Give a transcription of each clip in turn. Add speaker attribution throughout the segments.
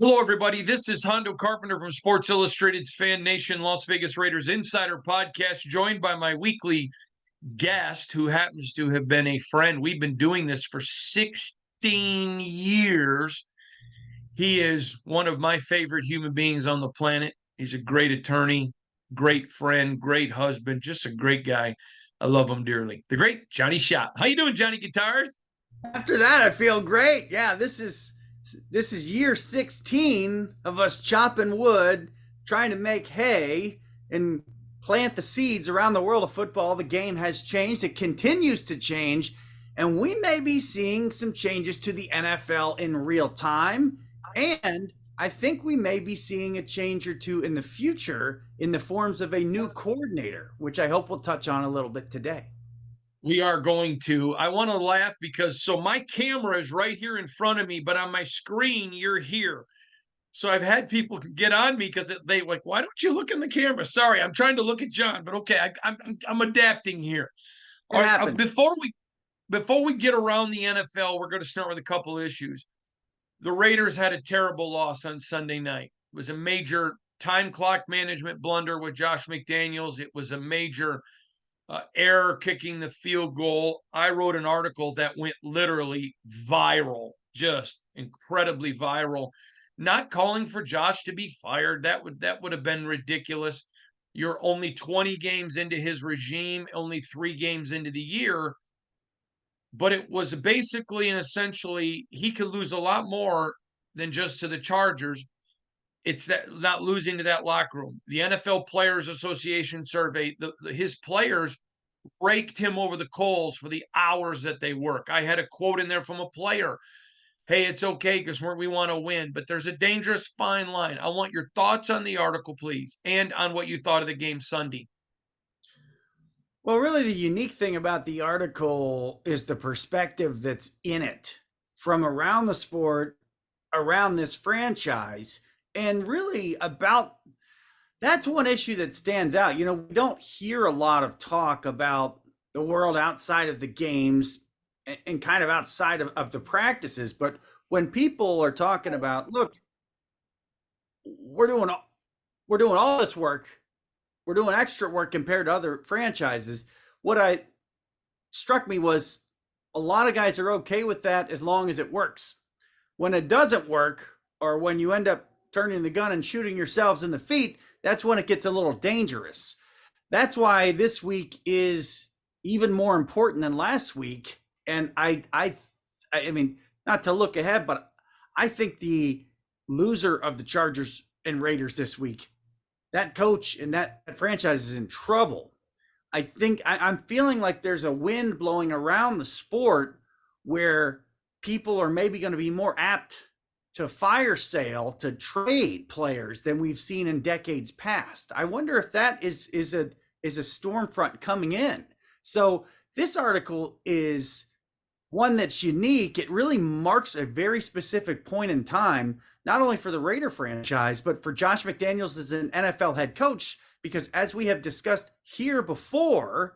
Speaker 1: Hello, everybody. This is Hondo Carpenter from Sports Illustrated's Fan Nation Las Vegas Raiders Insider Podcast, joined by my weekly guest who happens to have been a friend. We've been doing this for 16 years. He is one of my favorite human beings on the planet. He's a great attorney, great friend, great husband, just a great guy. I love him dearly. The great Johnny Shop. How you doing, Johnny Guitars?
Speaker 2: After that, I feel great. Yeah, this is year 16 of us chopping wood, trying to make hay and plant the seeds around the world of football. The game has changed. It continues to change, and we may be seeing some changes to the NFL in real time. And I think we may be seeing a change or two in the future in the forms of a new coordinator, which I hope we'll touch on a little bit today.
Speaker 1: We are going to. I want to laugh because my camera is right here in front of me, but on my screen, you're here. So I've had people get on me because they like, why don't you look in the camera? Sorry, I'm trying to look at John, but okay, I'm adapting here. All
Speaker 2: It
Speaker 1: right,
Speaker 2: happens.
Speaker 1: before we get around the NFL, we're going to start with a couple of issues. The Raiders had a terrible loss on Sunday night. It was a major time clock management blunder with Josh McDaniels. It was a major error kicking the field goal. I wrote an article that went literally viral, just incredibly viral. Not calling for Josh to be fired. That would have been ridiculous. You're only 20 games into his regime, only 3 games into the year, but it was basically and essentially he could lose a lot more than just to the Chargers. It's that not losing to that locker room. The NFL Players Association survey, his players raked him over the coals for the hours that they work. I had a quote in there from a player. Hey, it's okay because we want to win, but there's a dangerous fine line. I want your thoughts on the article, please, and on what you thought of the game Sunday.
Speaker 2: Well, really, the unique thing about the article is the perspective that's in it from around the sport, around this franchise, and really about that's one issue that stands out. We don't hear a lot of talk about the world outside of the games and kind of outside of the practices. But when people are talking about, look, we're doing we're doing all this work, we're doing extra work compared to other franchises. What I struck me was a lot of guys are okay with that as long as it works. When it doesn't work, or when you end up turning the gun and shooting yourselves in the feet, that's when it gets a little dangerous. That's why this week is even more important than last week. And I mean, not to look ahead, but I think the loser of the Chargers and Raiders this week, that coach and that franchise is in trouble. I'm feeling like there's a wind blowing around the sport where people are maybe going to be more apt to fire sale to trade players than we've seen in decades past. I wonder if that is a storm front coming in. So this article is one that's unique. It really marks a very specific point in time, not only for the Raider franchise, but for Josh McDaniels as an NFL head coach, because as we have discussed here before,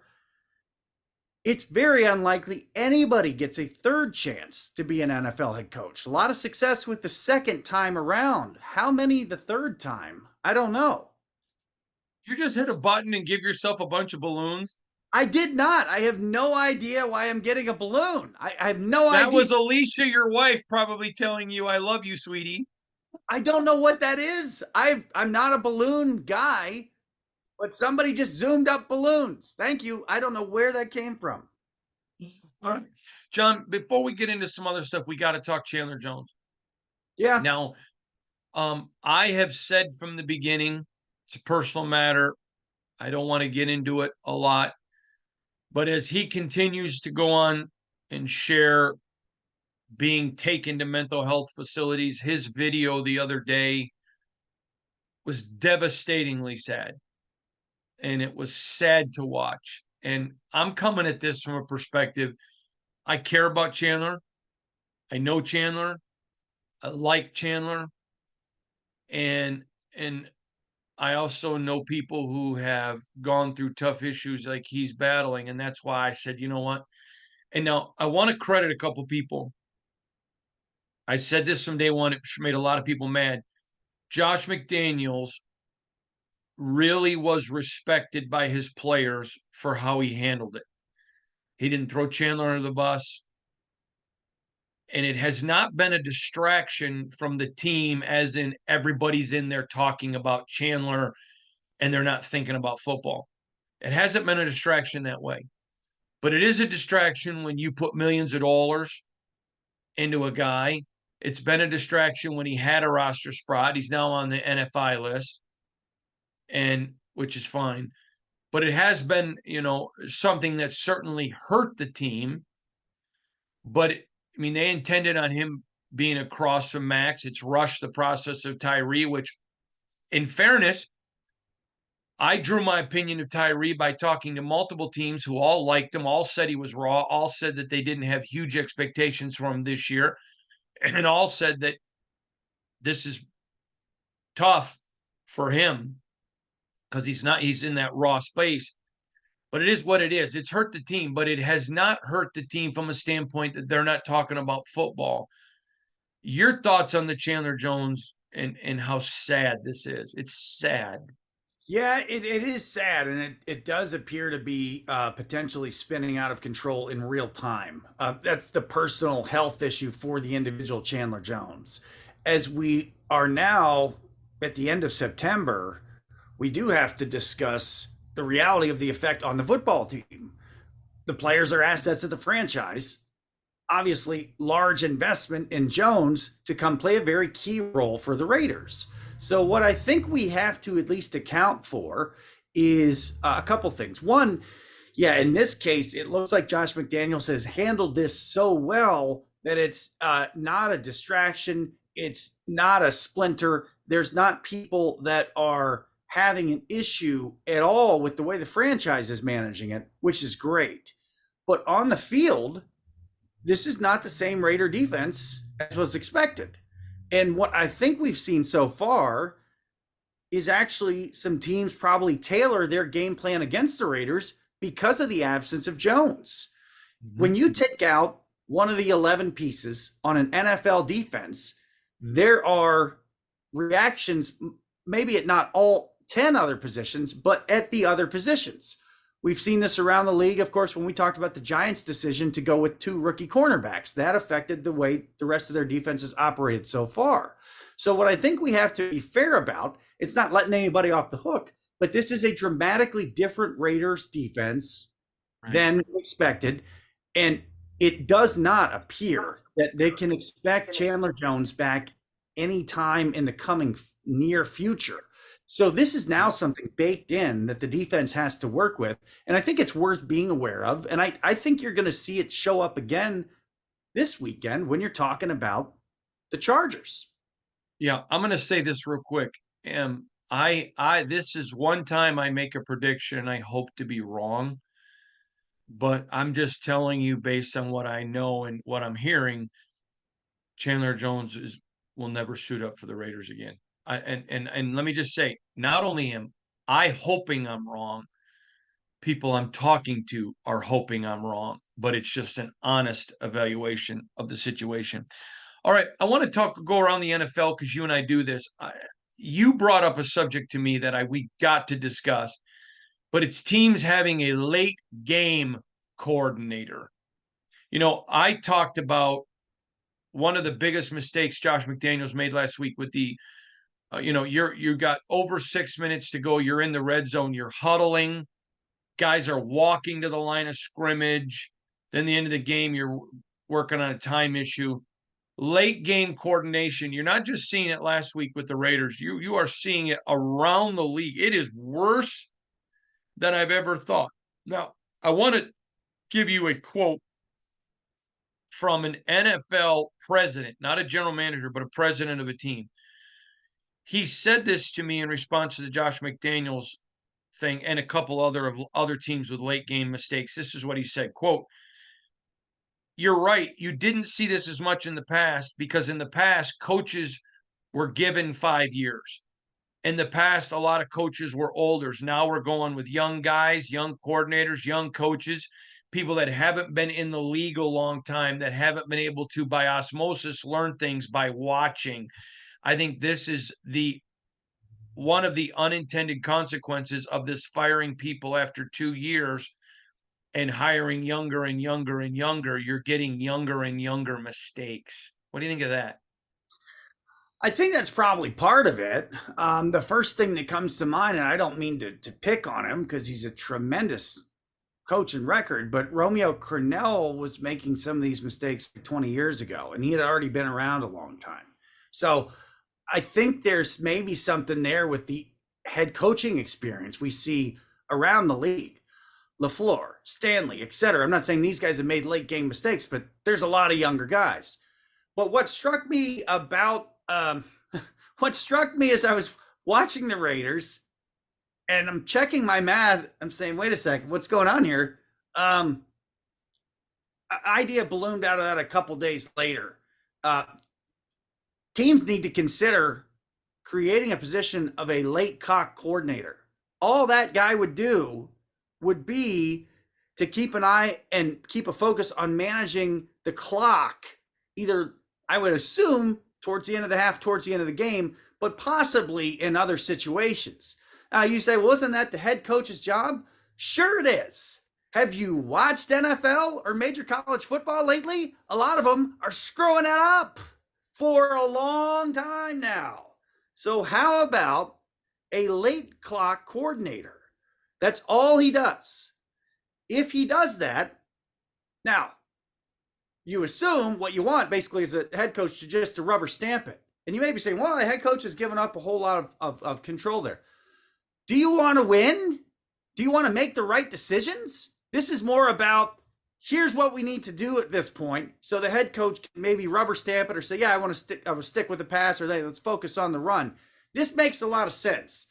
Speaker 2: it's very unlikely anybody gets a third chance to be an NFL head coach. A lot of success with the second time around. How many the third time? I don't know.
Speaker 1: You just hit a button and give yourself a bunch of balloons.
Speaker 2: I did not. I have no idea why I'm getting a balloon. I have no
Speaker 1: That
Speaker 2: idea.
Speaker 1: was Alicia, your wife, probably telling you, I love you, sweetie.
Speaker 2: I don't know what that is. I'm not a balloon guy, but somebody just zoomed up balloons. Thank you. I don't know where that came from.
Speaker 1: All right. John, before we get into some other stuff, we got to talk Chandler Jones.
Speaker 2: Yeah.
Speaker 1: Now, I have said from the beginning, it's a personal matter. I don't want to get into it a lot. But as he continues to go on and share being taken to mental health facilities, his video the other day was devastatingly sad. And it was sad to watch. And I'm coming at this from a perspective. I care about Chandler. I know Chandler. I like Chandler. And I also know people who have gone through tough issues like he's battling. And that's why I said, you know what? And now I want to credit a couple people. I said this from day one. It made a lot of people mad. Josh McDaniels really was respected by his players for how he handled it. He didn't throw Chandler under the bus. And it has not been a distraction from the team, as in everybody's in there talking about Chandler and they're not thinking about football. It hasn't been a distraction that way. But it is a distraction when you put millions of dollars into a guy. It's been a distraction when he had a roster spot. He's now on the NFI list, and which is fine. But it has been, something that certainly hurt the team. But I mean, they intended on him being across from Max. It's rushed the process of Tyree, which, in fairness, I drew my opinion of Tyree by talking to multiple teams who all liked him, all said he was raw, all said that they didn't have huge expectations from him this year, and all said that this is tough for him because he's in that raw space. But it is what it is. It's hurt the team, but it has not hurt the team from a standpoint that they're not talking about football. Your thoughts on the Chandler Jones and how sad this is? It's sad.
Speaker 2: Yeah, it is sad, and it does appear to be potentially spinning out of control in real time. That's the personal health issue for the individual Chandler Jones. As we are now at the end of September, we do have to discuss the reality of the effect on the football team. The players are assets of the franchise. Obviously, large investment in Jones to come play a very key role for the Raiders. So, what I think we have to at least account for is a couple things. One, yeah, in this case, it looks like Josh McDaniels has handled this so well that it's not a distraction. It's not a splinter. There's not people that are having an issue at all with the way the franchise is managing it, which is great. But on the field, this is not the same Raider defense as was expected. And what I think we've seen so far is actually some teams probably tailor their game plan against the Raiders because of the absence of Jones. Mm-hmm. When you take out one of the 11 pieces on an NFL defense, there are reactions, maybe at not all 10 other positions, but at the other positions. We've seen this around the league, of course, when we talked about the Giants' decision to go with 2 rookie cornerbacks. That affected the way the rest of their defenses operated so far. So what I think we have to be fair about, it's not letting anybody off the hook, but this is a dramatically different Raiders defense than expected. And it does not appear that they can expect Chandler Jones back anytime in the coming near future. So this is now something baked in that the defense has to work with. And I think it's worth being aware of. And I think you're going to see it show up again this weekend when you're talking about the Chargers.
Speaker 1: Yeah, I'm going to say this real quick. This is one time I make a prediction and I hope to be wrong. But I'm just telling you based on what I know and what I'm hearing, Chandler Jones will never suit up for the Raiders again. And let me just say, not only am I hoping I'm wrong, people I'm talking to are hoping I'm wrong, but it's just an honest evaluation of the situation. All right, I want to go around the NFL because you and I do this. You brought up a subject to me that we got to discuss, but it's teams having a late game coordinator. I talked about one of the biggest mistakes Josh McDaniels made last week with the you got over 6 minutes to go. You're in the red zone. You're huddling. Guys are walking to the line of scrimmage. Then the end of the game, you're working on a time issue. Late game coordination. You're not just seeing it last week with the Raiders. You are seeing it around the league. It is worse than I've ever thought. Now, I want to give you a quote from an NFL president, not a general manager, but a president of a team. He said this to me in response to the Josh McDaniels thing and a couple other teams with late game mistakes. This is what he said, quote, "You're right. You didn't see this as much in the past because in the past, coaches were given 5 years. In the past, a lot of coaches were older. Now we're going with young guys, young coordinators, young coaches people that haven't been in the league a long time, that haven't been able to, by osmosis, learn things by watching. I think this is the one of the unintended consequences of this firing people after 2 years and hiring younger and younger and younger. You're getting younger and younger mistakes. What do you think of that?
Speaker 2: I think that's probably part of it. The first thing that comes to mind, and I don't mean to pick on him because he's a tremendous coach and record, but Romeo Crennel was making some of these mistakes 20 years ago, and he had already been around a long time. So I think there's maybe something there with the head coaching experience we see around the league. LaFleur, Stanley, etc. I'm not saying these guys have made late game mistakes, but there's a lot of younger guys. But what struck me about what struck me as I was watching the Raiders and I'm checking my math, I'm saying, wait a second, what's going on here? Idea ballooned out of that a couple days later. Uh, Teams need to consider creating a position of a late clock coordinator. All that guy would do would be to keep an eye and keep a focus on managing the clock, either, I would assume, towards the end of the half, towards the end of the game, but possibly in other situations. Now, you say, well, isn't that the head coach's job? Sure, it is. Have you watched NFL or major college football lately? A lot of them are screwing it up for a long time now. So, how about a late clock coordinator? That's all he does. If he does that, now, you assume what you want basically is a head coach to rubber stamp it. And you may be saying, well, the head coach has given up a whole lot of control there. Do you want to win? Do you want to make the right decisions? This is more about here's what we need to do at this point. So the head coach can maybe rubber stamp it or say, yeah, I want to stick with the pass, or let's focus on the run. This makes a lot of sense.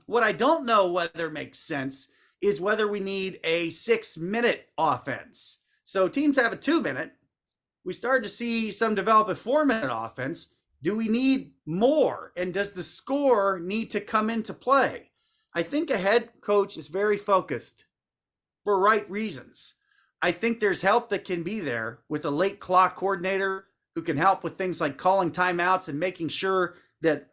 Speaker 2: What I don't know whether makes sense is whether we need a 6-minute offense. So teams have a 2-minute. We started to see some develop a 4-minute offense. Do we need more? And does the score need to come into play? I think a head coach is very focused for right reasons. I think there's help that can be there with a late clock coordinator who can help with things like calling timeouts and making sure that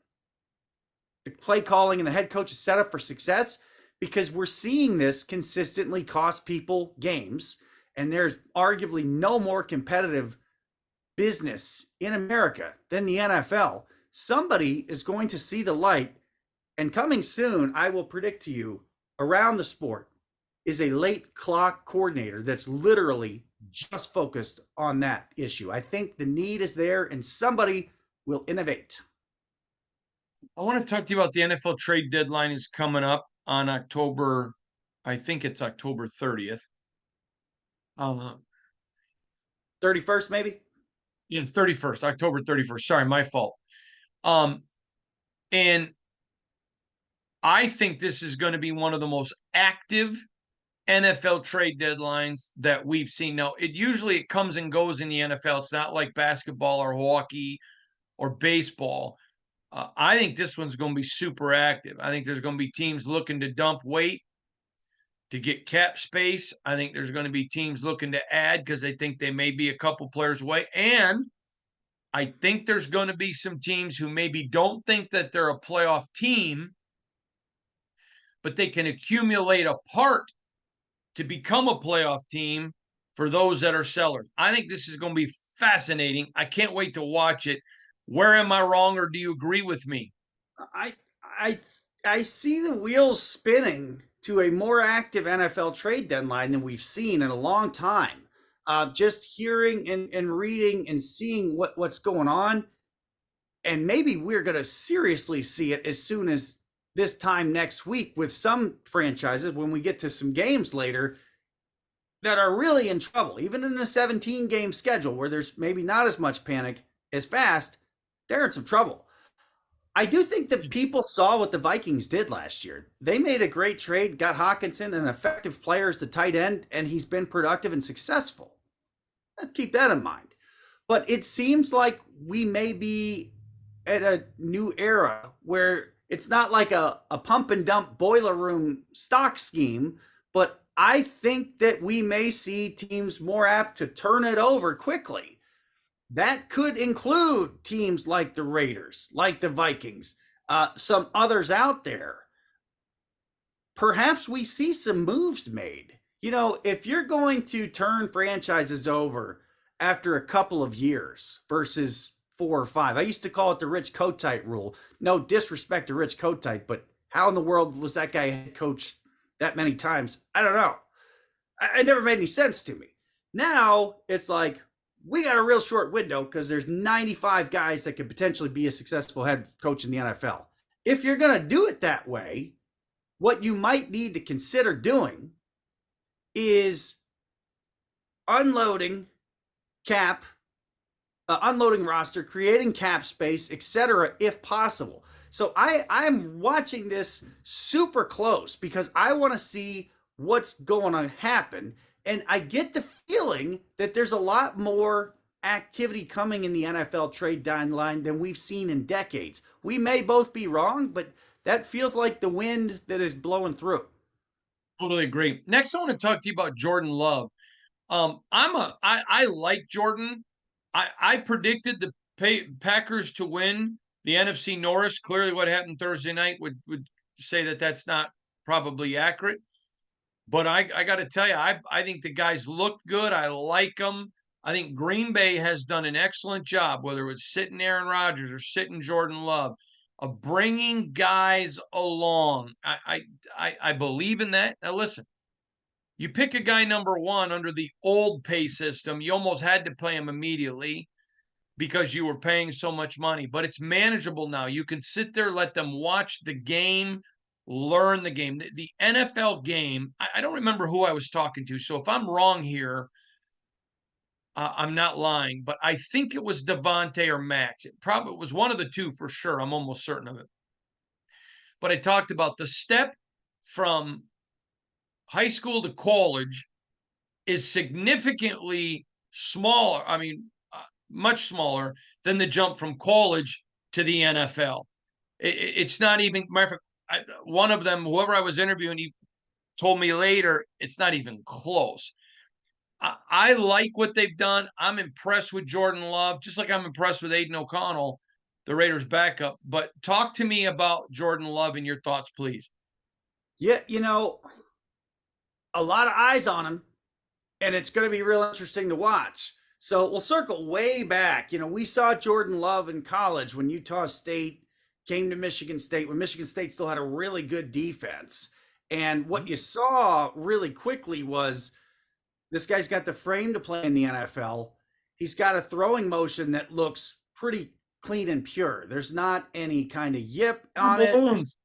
Speaker 2: the play calling and the head coach is set up for success, because we're seeing this consistently cost people games. And there's arguably no more competitive business in America than the NFL. Somebody is going to see the light, and coming soon, I will predict to you, around the sport is a late clock coordinator that's literally just focused on that issue. I think the need is there, and somebody will innovate.
Speaker 1: I want to talk to you about the NFL trade deadline is coming up on October, I think it's October 30th.
Speaker 2: 31st, maybe?
Speaker 1: In 31st, October 31st. Sorry, my fault. And I think this is going to be one of the most active NFL trade deadlines that we've seen. Now, it comes and goes in the NFL. It's not like basketball or hockey or baseball. I think this one's going to be super active. I think there's going to be teams looking to dump weight to get cap space. I think there's going to be teams looking to add because they think they may be a couple players away. And I think there's going to be some teams who maybe don't think that they're a playoff team, but they can accumulate a part to become a playoff team for those that are sellers. I think this is going to be fascinating. I can't wait to watch it. Where am I wrong, or do you agree with me?
Speaker 2: I I I see the wheels spinning to a more active NFL trade deadline than we've seen in a long time. Just hearing and reading and seeing what's going on, and maybe we're going to seriously see it as soon as this time next week with some franchises when we get to some games later that are really in trouble. Even in a 17-game schedule where there's maybe not as much panic as fast, they're in some trouble. I do think that people saw what the Vikings did last year. They made a great trade, got Hawkinson, an effective player as the tight end, and he's been productive and successful. Let's keep that in mind. But it seems like we may be at a new era where it's not like a pump and dump boiler room stock scheme, but I think that we may see teams more apt to turn it over quickly. That could include teams like the Raiders, like the Vikings, some others out there. Perhaps we see some moves made. You know, if you're going to turn franchises over after a couple of years versus 4 or 5, I used to call it the Rich Kotite rule. No disrespect to Rich Kotite, but how in the world was that guy head coach that many times? I don't know. It never made any sense to me. Now it's like we got a real short window because there's 95 guys that could potentially be a successful head coach in the NFL. If you're going to do it that way, what you might need to consider doing is unloading cap, unloading roster, creating cap space, etc., if possible. So I'm watching this super close because I want to see what's going to happen. And I get the feeling that there's a lot more activity coming in the NFL trade deadline than we've seen in decades. We may both be wrong, but that feels like the wind that is blowing through.
Speaker 1: Totally agree. Next, I want to talk to you about Jordan Love. I like Jordan. I predicted the Packers to win the NFC North. Clearly, what happened Thursday night would say that that's not probably accurate. But I got to tell you, I think the guys look good. I like them. I think Green Bay has done an excellent job, whether it's sitting Aaron Rodgers or sitting Jordan Love, of bringing guys along. I believe in that. Now listen, you pick a guy number one under the old pay system, you almost had to play him immediately because you were paying so much money, but it's manageable now. You can sit there, let them watch the game, learn the game. The NFL game, I don't remember who I was talking to. So if I'm wrong here, I'm not lying, but I think it was Devontae or Max. It probably was one of the two for sure. I'm almost certain of it. But I talked about the step from high school to college is significantly smaller. I mean, much smaller than the jump from college to the NFL. It's not even, matter of fact, one of them, whoever I was interviewing, he told me later, it's not even close. I like what they've done. I'm impressed with Jordan Love, just like I'm impressed with Aiden O'Connell, the Raiders' backup. But talk to me about Jordan Love and your thoughts, please.
Speaker 2: Yeah, you know, a lot of eyes on him, and it's going to be real interesting to watch. So we'll circle way back. You know, we saw Jordan Love in college when Utah State came to Michigan State, when Michigan State still had a really good defense. And what you saw really quickly was this guy's got the frame to play in the NFL. He's got a throwing motion that looks pretty clean and pure. There's not any kind of yip on it.
Speaker 1: Balloons.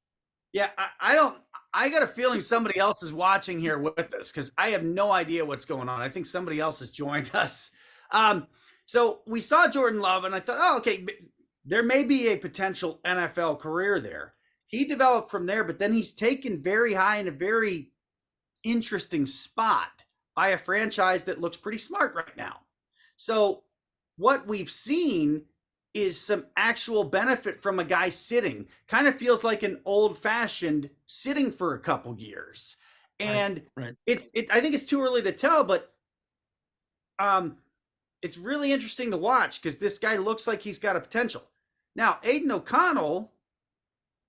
Speaker 2: Yeah, I don't. I got a feeling somebody else is watching here with us because I have no idea what's going on. I think somebody else has joined us. So we saw Jordan Love, and I thought, oh, okay, there may be a potential NFL career there. He developed from there, but then he's taken very high in a very interesting spot by a franchise that looks pretty smart right now. So what we've seen is some actual benefit from a guy sitting. Kind of feels like an old-fashioned sitting for a couple years. And
Speaker 1: right.
Speaker 2: I think it's too early to tell, but it's really interesting to watch because this guy looks like he's got a potential. Now, Aiden O'Connell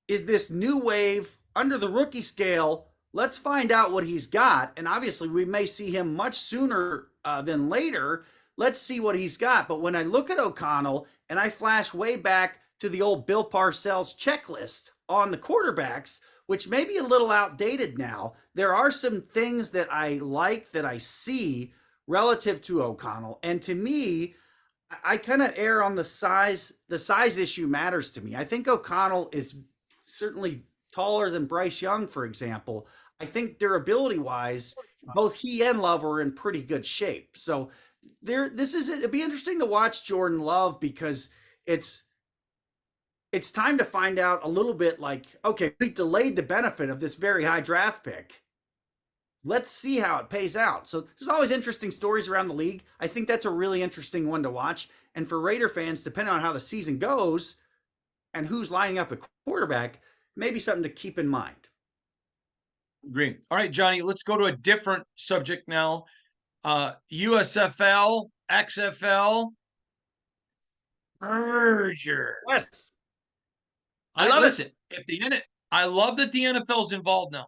Speaker 2: is this new wave under the rookie scale. Let's find out what he's got. And obviously, we may see him much sooner than later. Let's see what he's got. But when I look at O'Connell and I flash way back to the old Bill Parcells checklist on the quarterbacks, which may be a little outdated now, there are some things that I like that I see relative to O'Connell. And to me, I kind of err on the size. The size issue matters to me. I think O'Connell is certainly taller than Bryce Young, for example. I think durability wise, both he and Love are in pretty good shape. So it'd be interesting to watch Jordan Love because it's time to find out a little bit like, okay, we delayed the benefit of this very high draft pick. Let's see how it pays out. So there's always interesting stories around the league. I think that's a really interesting one to watch. And for Raider fans, depending on how the season goes and who's lining up a quarterback, maybe something to keep in mind.
Speaker 1: Agree. All right, Johnny, let's go to a different subject now. USFL, XFL merger.
Speaker 2: Yes, I
Speaker 1: I
Speaker 2: love it.
Speaker 1: listen. If the N, I love that the NFL's involved now.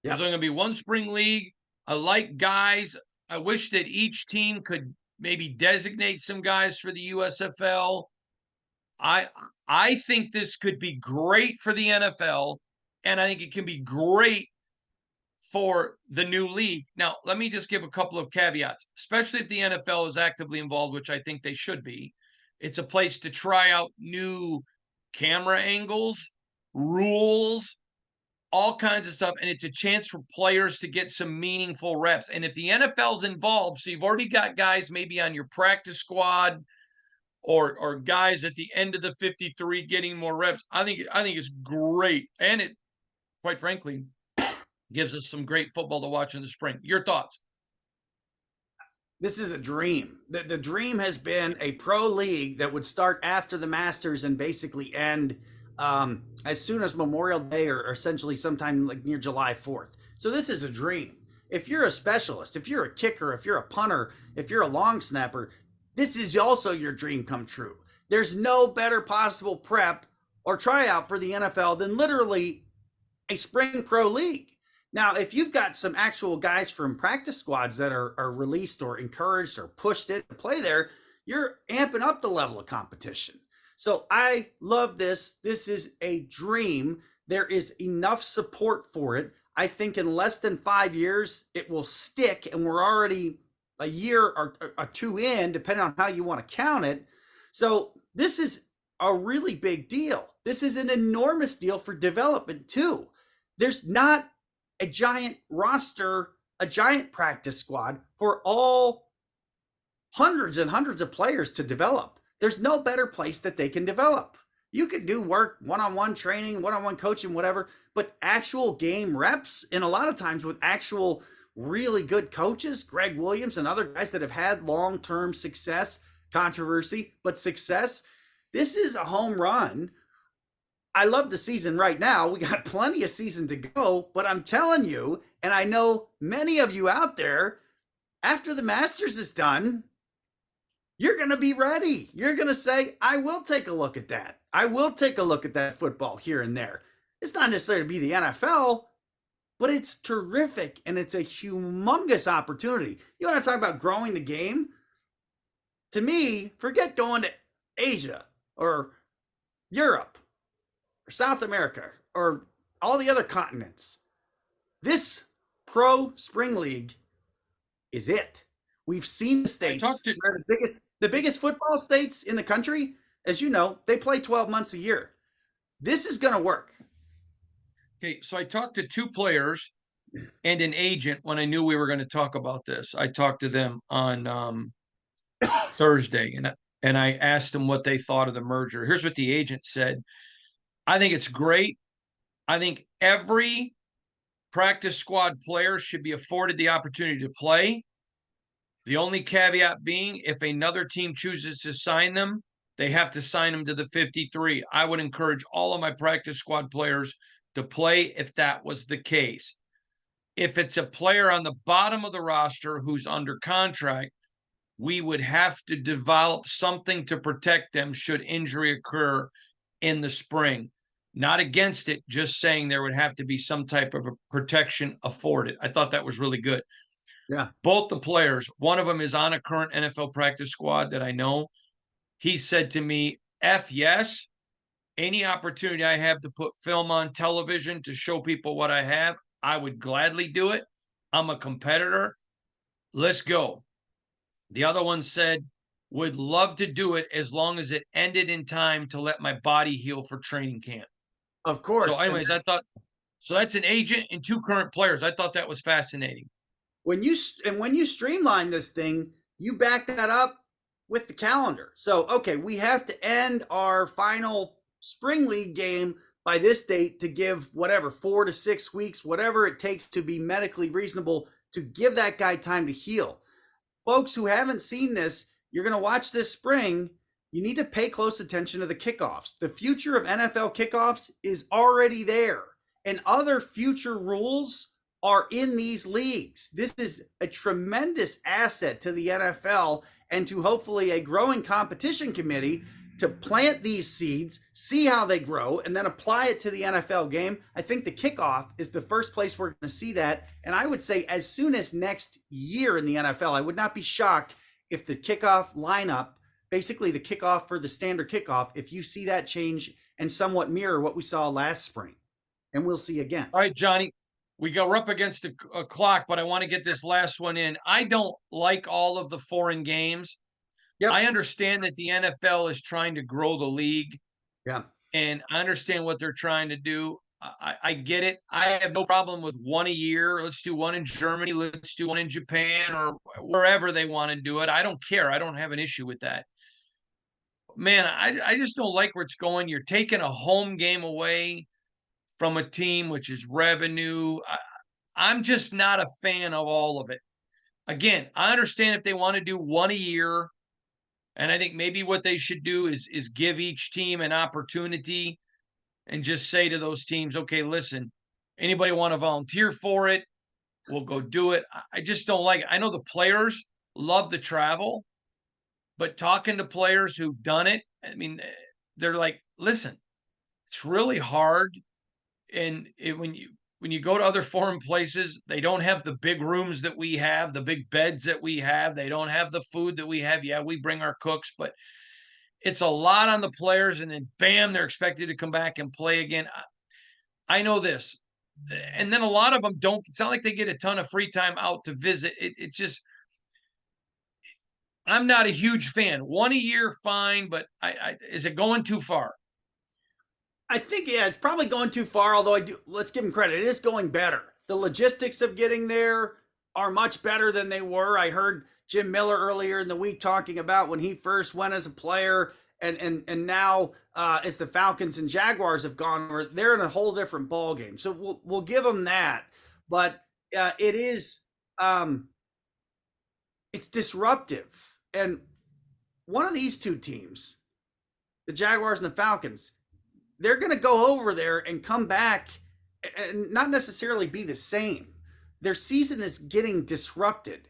Speaker 1: There's
Speaker 2: Yep.
Speaker 1: only going to be one spring league. I like guys. I wish that each team could maybe designate some guys for the USFL. I I think this could be great for the NFL, and I think it can be great for the new league. Now, let me just give a couple of caveats, especially if the NFL is actively involved, which I think they should be. It's a place to try out new camera angles, rules, all kinds of stuff. And it's a chance for players to get some meaningful reps. And if the NFL's involved, so you've already got guys maybe on your practice squad or guys at the end of the 53 getting more reps, I think it's great. And it, quite frankly, gives us some great football to watch in the spring. Your thoughts?
Speaker 2: This is a dream. The dream has been a pro league that would start after the Masters and basically end as soon as Memorial Day or essentially sometime like near July 4th. So this is a dream. If you're a specialist, if you're a kicker, if you're a punter, if you're a long snapper, this is also your dream come true. There's no better possible prep or tryout for the NFL than literally a spring pro league. Now, if you've got some actual guys from practice squads that are released or encouraged or pushed in to play there, you're amping up the level of competition. So I love this. This is a dream. There is enough support for it. I think in less than 5 years, it will stick, and we're already a year or two in, depending on how you want to count it. So this is a really big deal. This is an enormous deal for development, too. There's not a giant roster, a giant practice squad for all hundreds and hundreds of players to develop. There's no better place that they can develop. You could do work, one-on-one training, one-on-one coaching, whatever, but actual game reps, and a lot of times with actual really good coaches, Greg Williams and other guys that have had long-term success, controversy, but success, this is a home run. I love the season right now. We got plenty of season to go, but I'm telling you, and I know many of you out there, after the Masters is done, you're going to be ready. You're going to say, I will take a look at that. I will take a look at that football here and there. It's not necessarily to be the NFL, but it's terrific and it's a humongous opportunity. You want to talk about growing the game? To me, forget going to Asia or Europe or South America or all the other continents. This pro spring league is it. We've seen the states, the biggest football states in the country, as you know, they play 12 months a year. This is going to work.
Speaker 1: Okay, so I talked to two players and an agent when I knew we were going to talk about this. I talked to them on Thursday, and I asked them what they thought of the merger. Here's what the agent said. I think it's great. I think every practice squad player should be afforded the opportunity to play. The only caveat being, if another team chooses to sign them, they have to sign them to the 53. I would encourage all of my practice squad players to play if that was the case. If it's a player on the bottom of the roster who's under contract, we would have to develop something to protect them should injury occur in the spring. Not against it, just saying there would have to be some type of a protection afforded. I thought that was really good.
Speaker 2: Yeah.
Speaker 1: Both the players, one of them is on a current NFL practice squad that I know. He said to me, F yes, any opportunity I have to put film on television to show people what I have, I would gladly do it. I'm a competitor. Let's go. The other one said, would love to do it as long as it ended in time to let my body heal for training camp.
Speaker 2: Of course.
Speaker 1: So, anyways, I thought, so that's an agent and two current players. I thought that was fascinating.
Speaker 2: When you streamline this thing, you back that up with the calendar. So, okay, we have to end our final spring league game by this date to give whatever 4 to 6 weeks, whatever it takes to be medically reasonable to give that guy time to heal. Folks who haven't seen this, you're going to watch this spring. You need to pay close attention to the kickoffs. The future of NFL kickoffs is already there, and other future rules are in these leagues. This is a tremendous asset to the NFL and to hopefully a growing competition committee to plant these seeds, see how they grow, and then apply it to the NFL game. I think the kickoff is the first place we're going to see that. And I would say as soon as next year in the NFL, I would not be shocked if the kickoff lineup, basically the kickoff for the standard kickoff, if you see that change and somewhat mirror what we saw last spring. And we'll see again.
Speaker 1: All right, Johnny, we're up against a clock, but I want to get this last one in. I don't like all of the foreign games.
Speaker 2: Yep.
Speaker 1: I understand that the NFL is trying to grow the league,
Speaker 2: Yeah.
Speaker 1: and I understand what they're trying to do. I get it. I have no problem with one a year. Let's do one in Germany. Let's do one in Japan or wherever they want to do it. I don't care. I don't have an issue with that. Man, I just don't like where it's going. You're taking a home game away from a team, which is revenue. I'm just not a fan of all of it. Again, I understand if they want to do one a year, and I think maybe what they should do is give each team an opportunity and just say to those teams, okay, listen, anybody want to volunteer for it? We'll go do it. I just don't like it. I know the players love the travel, but talking to players who've done it, I mean, they're like, listen, it's really hard. And when you go to other foreign places, they don't have the big rooms that we have, the big beds that we have. They don't have the food that we have. Yeah, we bring our cooks, but it's a lot on the players. And then bam, they're expected to come back and play again. I know this. And then a lot of them don't. It's not like they get a ton of free time out to visit. It just, I'm not a huge fan. One a year, fine, but is it going too far?
Speaker 2: I think, yeah, it's probably going too far, although let's give him credit. It is going better. The logistics of getting there are much better than they were. I heard Jim Miller earlier in the week talking about when he first went as a player and now as the Falcons and Jaguars have gone, where they're in a whole different ball game. So we'll give them that. But it is it's disruptive. And one of these two teams, the Jaguars and the Falcons, they're going to go over there and come back and not necessarily be the same. Their season is getting disrupted.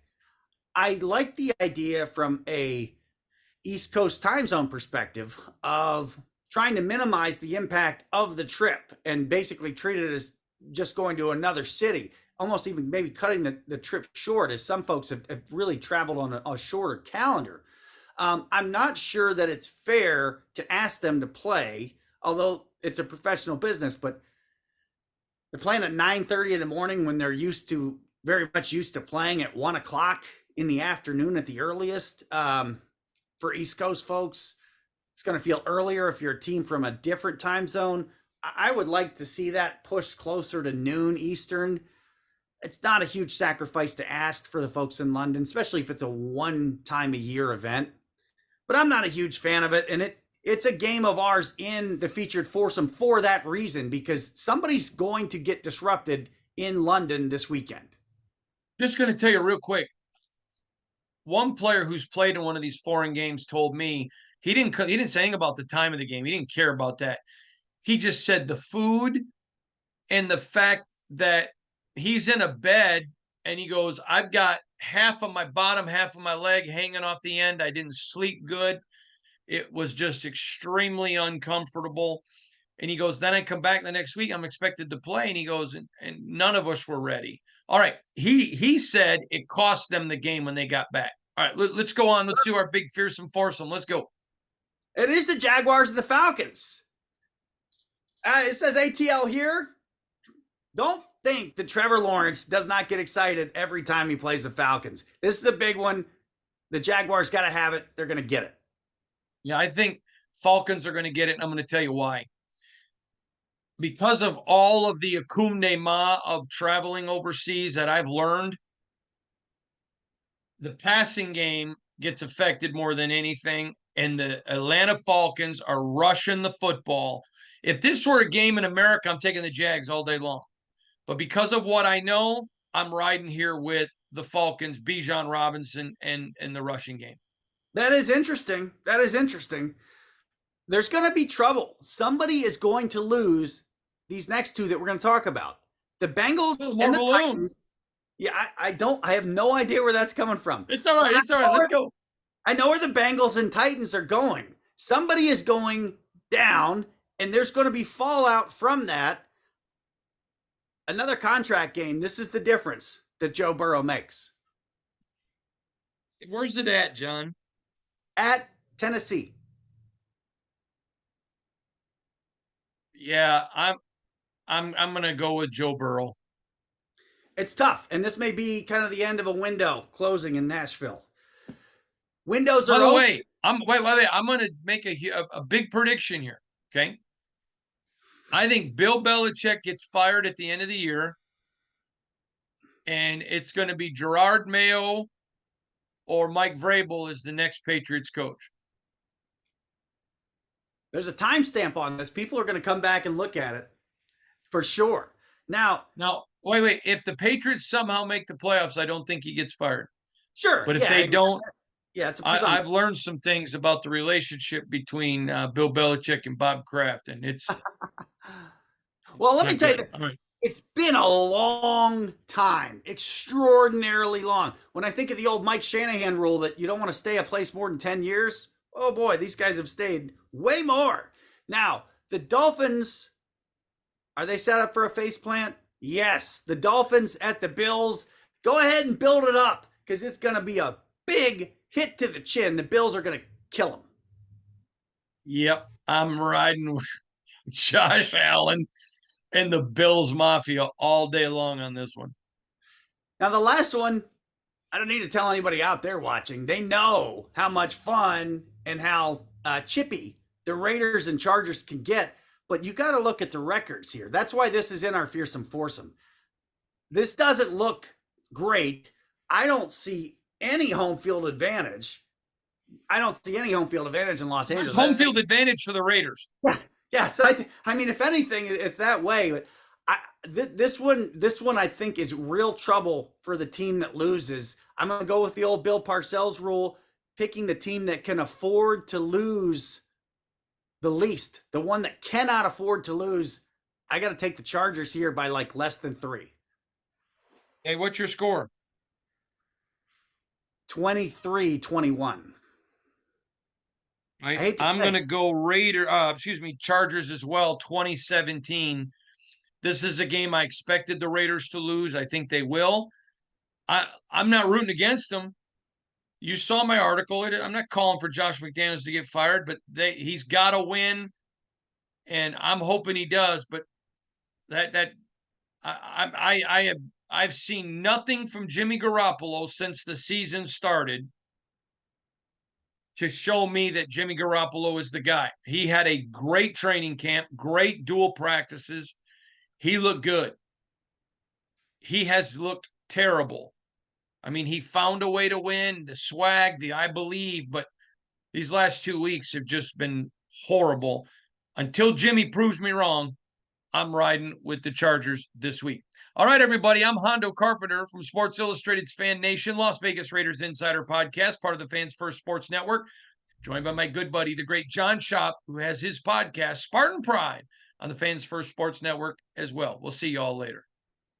Speaker 2: I like the idea from a East Coast time zone perspective of trying to minimize the impact of the trip and basically treat it as just going to another city, almost even maybe cutting the trip short, as some folks have really traveled on a shorter calendar. I'm not sure that it's fair to ask them to play, although it's a professional business, but they're playing at 9:30 in the morning when they're very much used to playing at 1 o'clock in the afternoon at the earliest. For East Coast folks, it's going to feel earlier if you're a team from a different time zone. I would like to see that pushed closer to noon Eastern. It's not a huge sacrifice to ask for the folks in London, especially if it's a one time a year event. But I'm not a huge fan of it, and it's a game of ours in the featured foursome for that reason, because somebody's going to get disrupted in London this weekend.
Speaker 1: Just going to tell you real quick. One player who's played in one of these foreign games told me he didn't say anything about the time of the game. He didn't care about that. He just said the food and the fact that he's in a bed and he goes, I've got half of my bottom, half of my leg hanging off the end. I didn't sleep good. It was just extremely uncomfortable. And he goes, then I come back the next week. I'm expected to play. And he goes, and none of us were ready. All right. He said it cost them the game when they got back. All right, let's go on. Let's do our big fearsome foursome. Let's go.
Speaker 2: It is the Jaguars and the Falcons. It says ATL here. Don't think that Trevor Lawrence does not get excited every time he plays the Falcons. This is the big one. The Jaguars got to have it. They're going to get it.
Speaker 1: Yeah, I think Falcons are going to get it, and I'm going to tell you why. Because of all of the accoutrement of traveling overseas that I've learned, the passing game gets affected more than anything, and the Atlanta Falcons are rushing the football. If this were a game in America, I'm taking the Jags all day long. But because of what I know, I'm riding here with the Falcons, Bijan Robinson, and the rushing game.
Speaker 2: That is interesting. That is interesting. There's going to be trouble. Somebody is going to lose these next two that we're going to talk about. The Bengals
Speaker 1: More
Speaker 2: and the Titans.
Speaker 1: balloons.
Speaker 2: Yeah, I have no idea where that's coming from.
Speaker 1: It's all right. It's all right. Let's go.
Speaker 2: I know where the Bengals and Titans are going. Somebody is going down, and there's going to be fallout from that. Another contract game. This is the difference that Joe Burrow makes.
Speaker 1: Where's it at, John?
Speaker 2: At Tennessee.
Speaker 1: Yeah, I'm gonna go with Joe Burrow.
Speaker 2: It's tough, and this may be kind of the end of a window closing in Nashville. Windows
Speaker 1: By
Speaker 2: are
Speaker 1: the
Speaker 2: open.
Speaker 1: way, I'm gonna make a big prediction here. Okay. I think Bill Belichick gets fired at the end of the year, and it's going to be Gerard Mayo or Mike Vrabel is the next Patriots coach.
Speaker 2: There's a timestamp on this. People are going to come back and look at it for sure. Now,
Speaker 1: wait. If the Patriots somehow make the playoffs, I don't think he gets fired.
Speaker 2: sure.
Speaker 1: But if
Speaker 2: Yeah,
Speaker 1: they don't,
Speaker 2: yeah, it's a
Speaker 1: I've learned some things about the relationship between Bill Belichick and Bob Kraft, and it's
Speaker 2: well, let me tell you this.
Speaker 1: Right.
Speaker 2: It's been a long time, extraordinarily long. When I think of the old Mike Shanahan rule that you don't want to stay a place more than 10 years, oh boy, these guys have stayed way more. Now, the Dolphins, are they set up for a face plant? Yes. The Dolphins at the Bills, go ahead and build it up because it's going to be a big hit to the chin. The Bills are going to kill them.
Speaker 1: Yep. I'm riding with Josh Allen and the Bills Mafia all day long on this one.
Speaker 2: Now, the last one, I don't need to tell anybody out there watching. They know how much fun and how chippy the Raiders and Chargers can get, but you got to look at the records here. That's why this is in our fearsome foursome. This doesn't look great. I don't see any home field advantage. I don't see any home field advantage in Los Angeles.
Speaker 1: There's home field advantage for the Raiders.
Speaker 2: Yeah. So I mean, if anything, it's that way. But this one, I think is real trouble for the team that loses. I'm going to go with the old Bill Parcells rule, picking the team that can afford to lose the least, the one that cannot afford to lose. I got to take the Chargers here by like less than 3.
Speaker 1: Hey, what's your score?
Speaker 2: 23-21.
Speaker 1: I'm going to go Chargers as well, 2017. This is a game I expected the Raiders to lose. I think they will. I'm not rooting against them. You saw my article. I'm not calling for Josh McDaniels to get fired, but he's got to win, and I'm hoping he does. But I've seen nothing from Jimmy Garoppolo since the season started to show me that Jimmy Garoppolo is the guy. He had a great training camp, great dual practices. He looked good. He has looked terrible. I mean, he found a way to win, the swag, the I believe, but these last 2 weeks have just been horrible. Until Jimmy proves me wrong, I'm riding with the Chargers this week. All right, everybody, I'm Hondo Carpenter from Sports Illustrated's Fan Nation, Las Vegas Raiders Insider Podcast, part of the Fans First Sports Network, joined by my good buddy, the great John Schopp, who has his podcast, Spartan Pride, on the Fans First Sports Network as well. We'll see you all later.